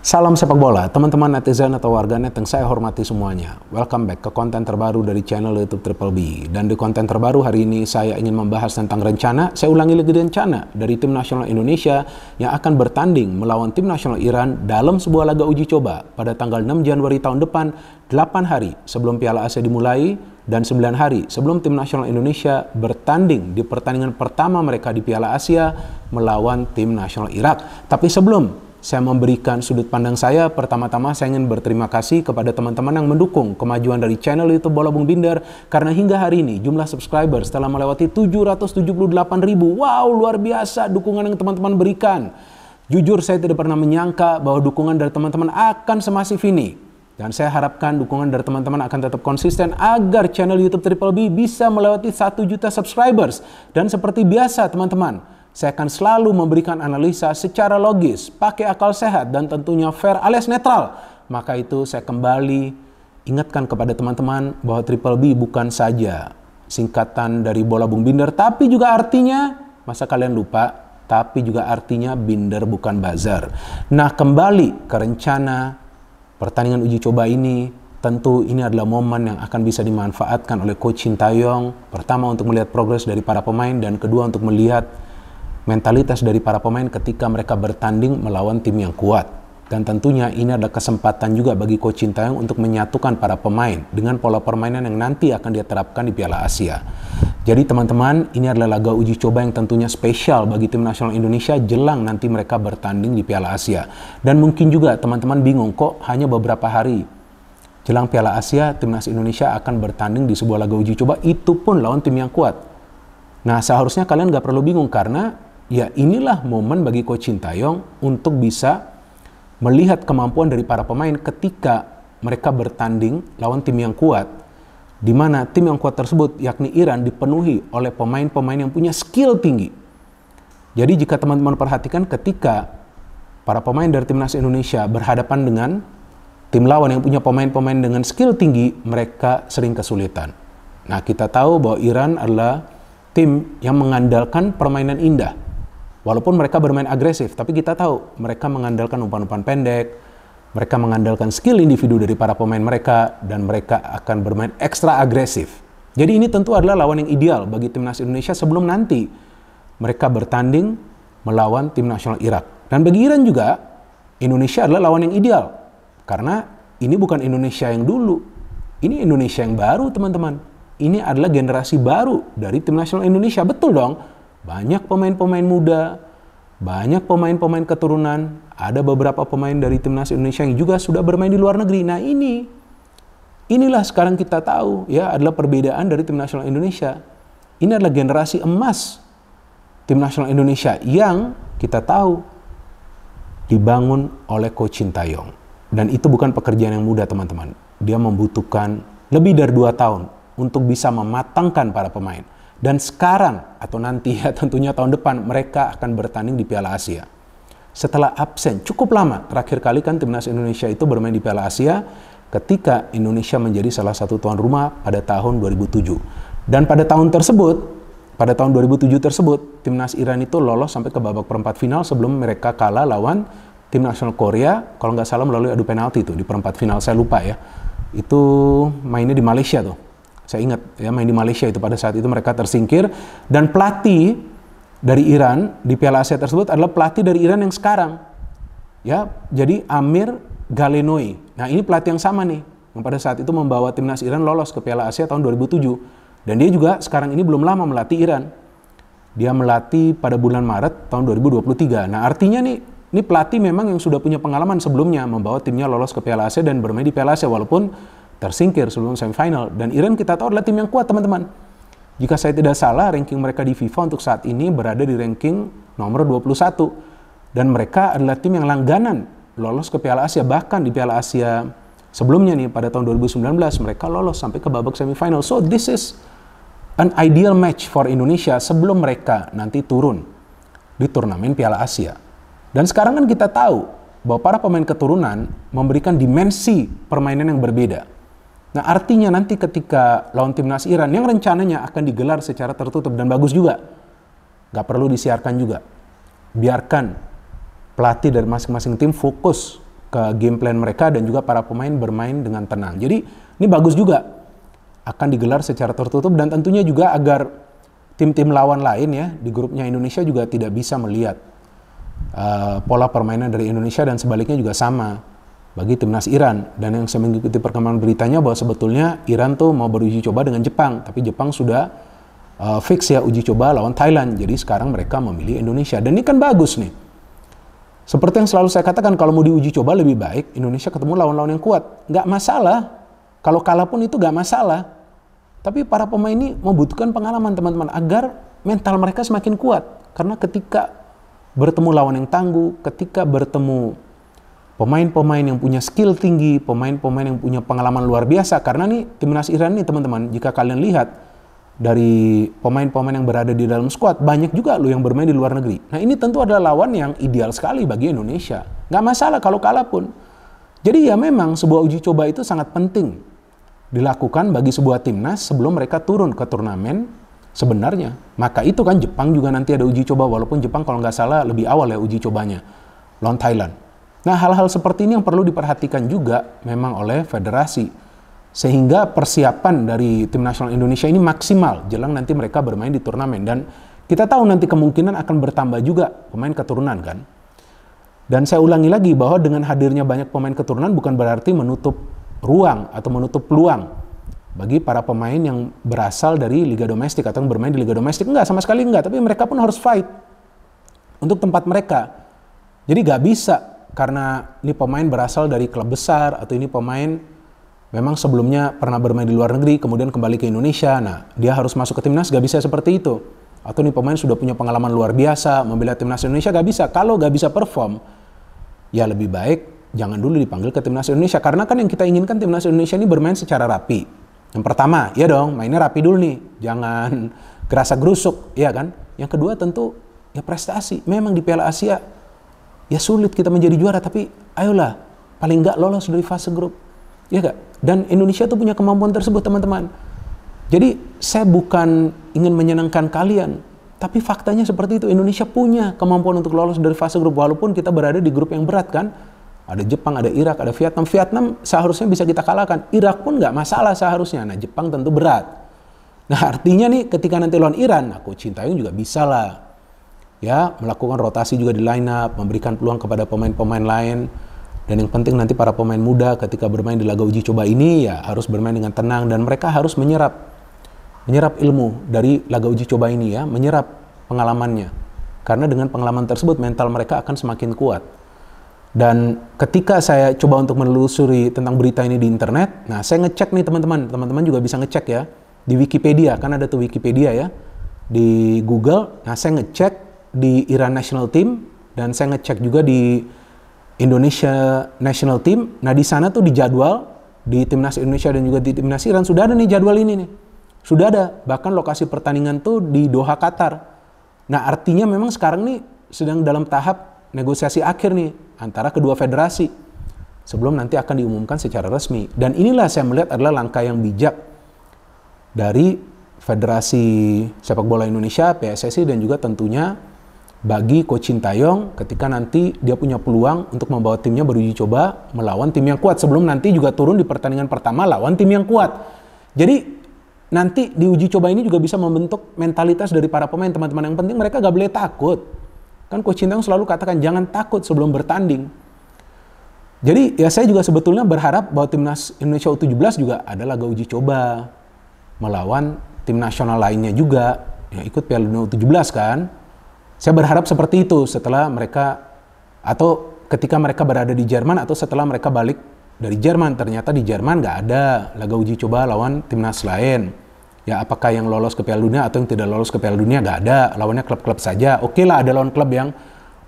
Salam sepak bola, teman-teman netizen atau warganet yang saya hormati semuanya. Welcome back ke konten terbaru dari channel YouTube Triple B. Dan di konten terbaru hari ini saya ingin membahas tentang rencana, saya ulangi lagi rencana dari tim nasional Indonesia yang akan bertanding melawan tim nasional Iran dalam sebuah laga uji coba pada tanggal 6 Januari tahun depan, 8 hari sebelum Piala Asia dimulai dan 9 hari sebelum tim nasional Indonesia bertanding di pertandingan pertama mereka di Piala Asia melawan tim nasional Irak. Tapi sebelum saya memberikan sudut pandang saya, pertama-tama saya ingin berterima kasih kepada teman-teman yang mendukung kemajuan dari channel YouTube Bola Bung Binder, karena hingga hari ini jumlah subscriber telah melewati 778.000. Wow, luar biasa dukungan yang teman-teman berikan. Jujur saya tidak pernah menyangka bahwa dukungan dari teman-teman akan semasif ini. Dan saya harapkan dukungan dari teman-teman akan tetap konsisten agar channel YouTube Triple B bisa melewati 1 juta subscribers. Dan seperti biasa teman-teman, saya akan selalu memberikan analisa secara logis, pakai akal sehat, dan tentunya fair alias netral. Maka itu saya kembali ingatkan kepada teman-teman bahwa Triple B bukan saja singkatan dari Bola Bung Binder, tapi juga artinya, masa kalian lupa, tapi juga artinya Binder bukan bazar. Nah, kembali ke rencana pertandingan uji coba ini, tentu ini adalah momen yang akan bisa dimanfaatkan oleh Coach Shin Tae-yong. Pertama untuk melihat progres dari para pemain, dan kedua untuk melihat mentalitas dari para pemain ketika mereka bertanding melawan tim yang kuat. Dan tentunya ini adalah kesempatan juga bagi Coach Shin Tae-yong untuk menyatukan para pemain dengan pola permainan yang nanti akan dia terapkan di Piala Asia. Jadi teman-teman, ini adalah laga uji coba yang tentunya spesial bagi tim nasional Indonesia jelang nanti mereka bertanding di Piala Asia. Dan mungkin juga teman-teman bingung, kok hanya beberapa hari jelang Piala Asia timnas Indonesia akan bertanding di sebuah laga uji coba, itu pun lawan tim yang kuat. Nah, seharusnya kalian gak perlu bingung, karena ya inilah momen bagi Coach Shin Tae-yong untuk bisa melihat kemampuan dari para pemain ketika mereka bertanding lawan tim yang kuat, di mana tim yang kuat tersebut yakni Iran dipenuhi oleh pemain-pemain yang punya skill tinggi. Jadi jika teman-teman perhatikan ketika para pemain dari timnas Indonesia berhadapan dengan tim lawan yang punya pemain-pemain dengan skill tinggi, mereka sering kesulitan. Nah, kita tahu bahwa Iran adalah tim yang mengandalkan permainan indah. Walaupun mereka bermain agresif, tapi kita tahu mereka mengandalkan umpan-umpan pendek, mereka mengandalkan skill individu dari para pemain mereka, dan mereka akan bermain ekstra agresif. Jadi ini tentu adalah lawan yang ideal bagi timnas Indonesia sebelum nanti mereka bertanding melawan tim nasional Irak. Dan bagi Iran juga, Indonesia adalah lawan yang ideal. Karena ini bukan Indonesia yang dulu, ini Indonesia yang baru teman-teman. Ini adalah generasi baru dari tim nasional Indonesia, betul dong? Banyak pemain-pemain muda, banyak pemain-pemain keturunan, ada beberapa pemain dari timnas Indonesia yang juga sudah bermain di luar negeri. Nah, inilah sekarang kita tahu ya adalah perbedaan dari tim nasional Indonesia. Ini adalah generasi emas tim nasional Indonesia yang kita tahu dibangun oleh Coach Shin Tae-yong. Dan itu bukan pekerjaan yang mudah teman-teman. Dia membutuhkan lebih dari 2 tahun untuk bisa mematangkan para pemain. Dan sekarang atau nanti ya tentunya tahun depan mereka akan bertanding di Piala Asia. Setelah absen cukup lama, terakhir kali kan timnas Indonesia itu bermain di Piala Asia ketika Indonesia menjadi salah satu tuan rumah pada tahun 2007. Dan pada tahun 2007 tersebut, timnas Iran itu lolos sampai ke babak perempat final sebelum mereka kalah lawan tim nasional Korea, kalau nggak salah melalui adu penalti itu di perempat final, saya lupa ya. Itu mainnya di Malaysia tuh. Saya ingat ya, main di Malaysia itu pada saat itu mereka tersingkir, dan pelatih dari Iran di Piala Asia tersebut adalah pelatih dari Iran yang sekarang. Ya, jadi Amir Galenoi. Nah, ini pelatih yang sama nih yang pada saat itu membawa timnas Iran lolos ke Piala Asia tahun 2007. Dan dia juga sekarang ini belum lama melatih Iran. Dia melatih pada bulan Maret tahun 2023. Nah, artinya nih, ini pelatih memang yang sudah punya pengalaman sebelumnya membawa timnya lolos ke Piala Asia dan bermain di Piala Asia walaupun tersingkir sebelum semifinal. Dan Iran kita tahu adalah tim yang kuat teman-teman. Jika saya tidak salah, ranking mereka di FIFA untuk saat ini berada di ranking nomor 21. Dan mereka adalah tim yang langganan lolos ke Piala Asia. Bahkan di Piala Asia sebelumnya nih pada tahun 2019 mereka lolos sampai ke babak semifinal. So this is an ideal match for Indonesia sebelum mereka nanti turun di turnamen Piala Asia. Dan sekarang kan kita tahu bahwa para pemain keturunan memberikan dimensi permainan yang berbeda. Nah, artinya nanti ketika lawan timnas Iran yang rencananya akan digelar secara tertutup dan bagus juga, nggak perlu disiarkan juga. Biarkan pelatih dari masing-masing tim fokus ke game plan mereka dan juga para pemain bermain dengan tenang. Jadi ini bagus juga, akan digelar secara tertutup dan tentunya juga agar tim-tim lawan lain ya di grupnya Indonesia juga tidak bisa melihat pola permainan dari Indonesia dan sebaliknya juga sama bagi timnas Iran. Dan yang saya mengikuti perkembangan beritanya bahwa sebetulnya Iran tuh mau beruji coba dengan Jepang, tapi Jepang sudah fix ya uji coba lawan Thailand. Jadi sekarang mereka memilih Indonesia dan ini kan bagus nih. Seperti yang selalu saya katakan, kalau mau diuji coba lebih baik Indonesia ketemu lawan-lawan yang kuat. Nggak masalah, kalau kalah pun itu nggak masalah. Tapi para pemain ini membutuhkan pengalaman teman-teman agar mental mereka semakin kuat. Karena ketika bertemu lawan yang tangguh, ketika bertemu pemain-pemain yang punya skill tinggi, pemain-pemain yang punya pengalaman luar biasa. Karena nih timnas Iran nih teman-teman, jika kalian lihat dari pemain-pemain yang berada di dalam skuad, banyak juga loh yang bermain di luar negeri. Nah ini tentu adalah lawan yang ideal sekali bagi Indonesia. Nggak masalah kalau kalah pun. Jadi ya memang sebuah uji coba itu sangat penting dilakukan bagi sebuah timnas sebelum mereka turun ke turnamen sebenarnya. Maka itu kan Jepang juga nanti ada uji coba, walaupun Jepang kalau nggak salah lebih awal ya uji cobanya lawan Thailand. Nah hal-hal seperti ini yang perlu diperhatikan juga memang oleh federasi, sehingga persiapan dari tim nasional Indonesia ini maksimal jelang nanti mereka bermain di turnamen. Dan kita tahu nanti kemungkinan akan bertambah juga pemain keturunan kan. Dan saya ulangi lagi bahwa dengan hadirnya banyak pemain keturunan bukan berarti menutup ruang atau menutup peluang bagi para pemain yang berasal dari liga domestik atau yang bermain di liga domestik. Enggak, sama sekali enggak, tapi mereka pun harus fight untuk tempat mereka. Jadi gak bisa karena ini pemain berasal dari klub besar atau ini pemain memang sebelumnya pernah bermain di luar negeri kemudian kembali ke Indonesia, nah dia harus masuk ke timnas, gak bisa seperti itu. Atau ini pemain sudah punya pengalaman luar biasa membela timnas Indonesia, gak bisa. Kalau gak bisa perform, ya lebih baik jangan dulu dipanggil ke timnas Indonesia. Karena kan yang kita inginkan timnas Indonesia ini bermain secara rapi. Yang pertama, ya dong, mainnya rapi dulu nih. Jangan gerasa gerusuk, ya kan? Yang kedua tentu ya prestasi. Memang di Piala Asia ya sulit kita menjadi juara, tapi ayolah paling nggak lolos dari fase grup. Ya gak? Dan Indonesia tuh punya kemampuan tersebut teman-teman. Jadi saya bukan ingin menyenangkan kalian, tapi faktanya seperti itu. Indonesia punya kemampuan untuk lolos dari fase grup walaupun kita berada di grup yang berat kan. Ada Jepang, ada Irak, ada Vietnam. Vietnam seharusnya bisa kita kalahkan. Irak pun nggak masalah seharusnya. Nah Jepang tentu berat. Nah artinya nih ketika nanti lawan Iran, nah Coach Sintayong juga bisa lah ya melakukan rotasi juga di line up, memberikan peluang kepada pemain-pemain lain. Dan yang penting nanti para pemain muda ketika bermain di laga uji coba ini ya harus bermain dengan tenang dan mereka harus menyerap ilmu dari laga uji coba ini ya, menyerap pengalamannya. Karena dengan pengalaman tersebut mental mereka akan semakin kuat. Dan ketika saya coba untuk menelusuri tentang berita ini di internet, nah saya ngecek nih teman-teman juga bisa ngecek ya di Wikipedia, kan ada tuh Wikipedia ya di Google. Nah saya ngecek di Iran National Team dan saya ngecek juga di Indonesia National Team. Nah di sana tuh di jadwal di timnas Indonesia dan juga di timnas Iran sudah ada nih jadwal ini nih, sudah ada. Bahkan lokasi pertandingan tuh di Doha, Qatar. Nah artinya memang sekarang nih sedang dalam tahap negosiasi akhir nih antara kedua federasi sebelum nanti akan diumumkan secara resmi. Dan inilah saya melihat adalah langkah yang bijak dari Federasi Sepak Bola Indonesia, PSSI, dan juga tentunya bagi Coach Sintayong ketika nanti dia punya peluang untuk membawa timnya beruji coba melawan tim yang kuat sebelum nanti juga turun di pertandingan pertama lawan tim yang kuat. Jadi nanti di uji coba ini juga bisa membentuk mentalitas dari para pemain teman-teman. Yang penting mereka gak boleh takut. Kan Coach Sintayong selalu katakan jangan takut sebelum bertanding. Jadi ya saya juga sebetulnya berharap bahwa timnas Indonesia U17 juga ada laga uji coba melawan tim nasional lainnya juga yang ikut Piala Dunia U17 kan. Saya berharap seperti itu setelah mereka atau ketika mereka berada di Jerman atau setelah mereka balik dari Jerman. Ternyata di Jerman nggak ada laga uji coba lawan timnas lain. Ya apakah yang lolos ke Piala Dunia atau yang tidak lolos ke Piala Dunia, nggak ada. Lawannya klub-klub saja. Oke lah ada lawan klub yang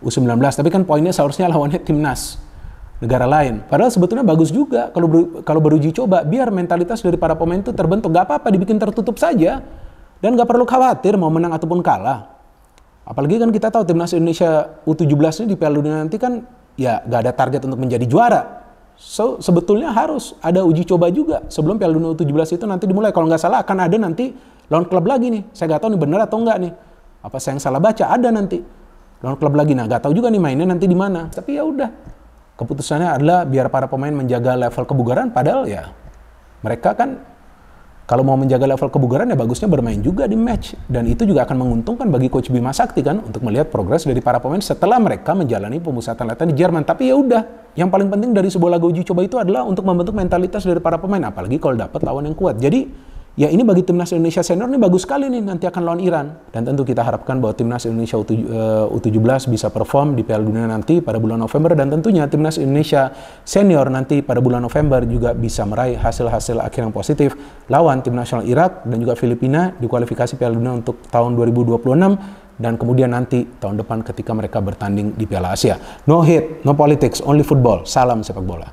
U19, tapi kan poinnya seharusnya lawannya timnas negara lain. Padahal sebetulnya bagus juga kalau beruji coba, biar mentalitas dari para pemain itu terbentuk. Nggak apa-apa dibikin tertutup saja dan nggak perlu khawatir mau menang ataupun kalah. Apalagi kan kita tahu timnas Indonesia U17 ini di Piala Dunia nanti kan ya nggak ada target untuk menjadi juara. So, sebetulnya harus ada uji coba juga sebelum Piala Dunia U17 itu nanti dimulai. Kalau nggak salah akan ada nanti lawan klub lagi nih. Saya nggak tahu nih benar atau nggak nih. Apa saya yang salah baca? Ada nanti lawan klub lagi. Nah, nggak tahu juga nih mainnya nanti di mana. Tapi ya udah, keputusannya adalah biar para pemain menjaga level kebugaran. Padahal ya mereka kan kalau mau menjaga level kebugaran ya bagusnya bermain juga di match. Dan itu juga akan menguntungkan bagi Coach Bima Sakti kan untuk melihat progres dari para pemain setelah mereka menjalani pemusatan latihan di Jerman. Tapi ya udah, yang paling penting dari sebuah laga uji coba itu adalah untuk membentuk mentalitas dari para pemain, apalagi kalau dapat lawan yang kuat. Jadi ya ini bagi timnas Indonesia senior ini bagus sekali nih, nanti akan lawan Iran. Dan tentu kita harapkan bahwa timnas Indonesia U17 bisa perform di Piala Dunia nanti pada bulan November, dan tentunya timnas Indonesia senior nanti pada bulan November juga bisa meraih hasil-hasil akhir yang positif lawan tim nasional Irak dan juga Filipina di kualifikasi Piala Dunia untuk tahun 2026, dan kemudian nanti tahun depan ketika mereka bertanding di Piala Asia. No hate, no politics, only football. Salam sepak bola.